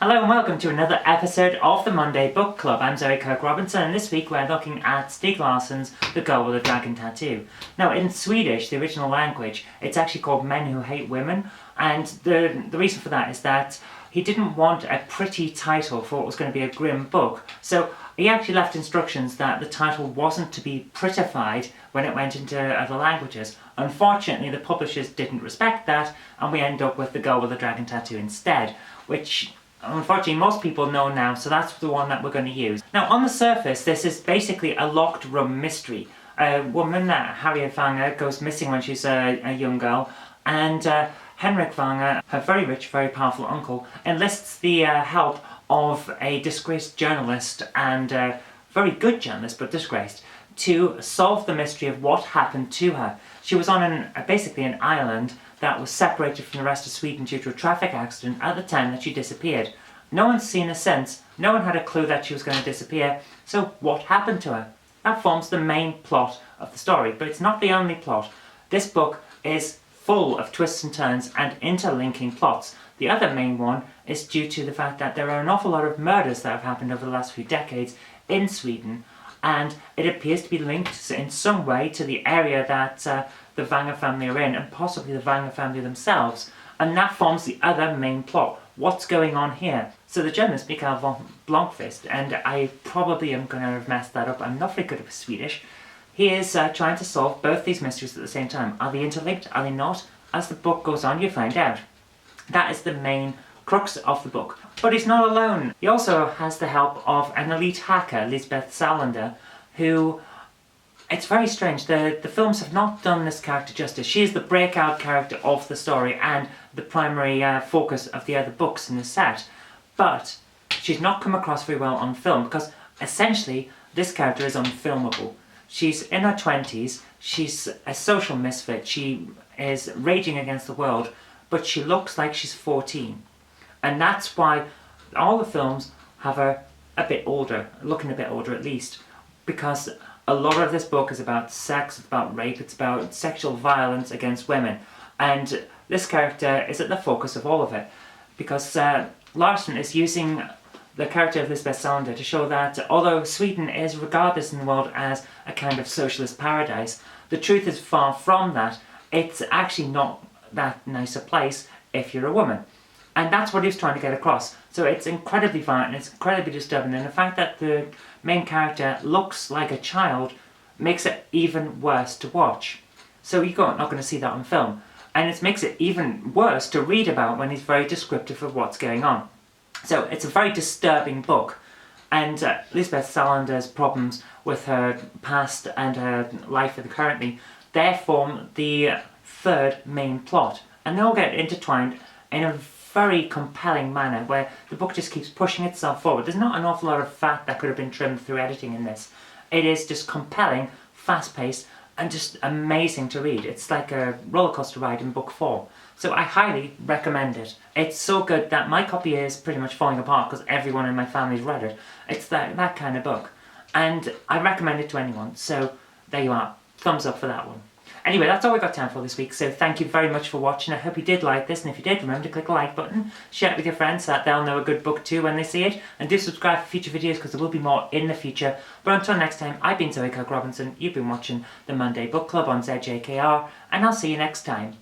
Hello and welcome to another episode of the Monday Book Club. I'm Zoe Kirk-Robinson and this week we're looking at Stieg Larsson's The Girl with a Dragon Tattoo. Now in Swedish, the original language, it's actually called Men Who Hate Women, and the reason for that is that he didn't want a pretty title for what was going to be a grim book, so he actually left instructions that the title wasn't to be prettified when it went into other languages. Unfortunately, the publishers didn't respect that, and we end up with The Girl with a Dragon Tattoo instead, which unfortunately most people know now, so that's the one that we're going to use. Now on the surface, this is basically a locked room mystery. A woman, Harriet Wanger, goes missing when she's a young girl, and Henrik Wanger, her very rich, very powerful uncle, enlists the help of a disgraced journalist, and very good journalist but disgraced, to solve the mystery of what happened to her. She was on basically an island that was separated from the rest of Sweden due to a traffic accident at the time that she disappeared. No one's seen her since, no one had a clue that she was going to disappear, so what happened to her? That forms the main plot of the story, but it's not the only plot. This book is full of twists and turns and interlinking plots. The other main one is due to the fact that there are an awful lot of murders that have happened over the last few decades in Sweden, and it appears to be linked in some way to the area that the Wanger family are in, and possibly the Wanger family themselves. And that forms the other main plot. What's going on here? So the journalist Mikael von Blomqvist, and I probably am going to have messed that up, I'm not very good at Swedish, he is trying to solve both these mysteries at the same time. Are they interlinked? Are they not? As the book goes on, you find out. That is the main crux of the book. But he's not alone. He also has the help of an elite hacker, Lisbeth Salander, who... It's very strange. The films have not done this character justice. She is the breakout character of the story and the primary focus of the other books in the set. But she's not come across very well on film because essentially this character is unfilmable. She's in her 20s, she's a social misfit, she is raging against the world, but she looks like she's 14. And that's why all the films have her a bit older, looking a bit older at least, because a lot of this book is about sex, it's about rape, it's about sexual violence against women. And this character is at the focus of all of it, because Larsson is using the character of Lisbeth Salander to show that although Sweden is regarded in the world as a kind of socialist paradise, the truth is far from that. It's actually not that nice a place if you're a woman. And that's what he was trying to get across. So it's incredibly violent, it's incredibly disturbing, and the fact that the main character looks like a child makes it even worse to watch. So you're not going to see that on film. And it makes it even worse to read about when he's very descriptive of what's going on. So it's a very disturbing book. And Lisbeth Salander's problems with her past and her life currently, they form the third main plot. And they all get intertwined in a very compelling manner where the book just keeps pushing itself forward. There's not an awful lot of fat that could have been trimmed through editing in this. It is just compelling, fast-paced, and just amazing to read. It's like a roller coaster ride in book form. So I highly recommend it. It's so good that my copy is pretty much falling apart because everyone in my family's read it. It's that kind of book. And I recommend it to anyone. So there you are. Thumbs up for that one. Anyway, that's all we've got time for this week, so thank you very much for watching. I hope you did like this, and if you did, remember to click the like button, share it with your friends so that they'll know a good book too when they see it, and do subscribe for future videos because there will be more in the future. But until next time, I've been Zoe Kirk-Robinson, you've been watching the Monday Book Club on ZJKR, and I'll see you next time.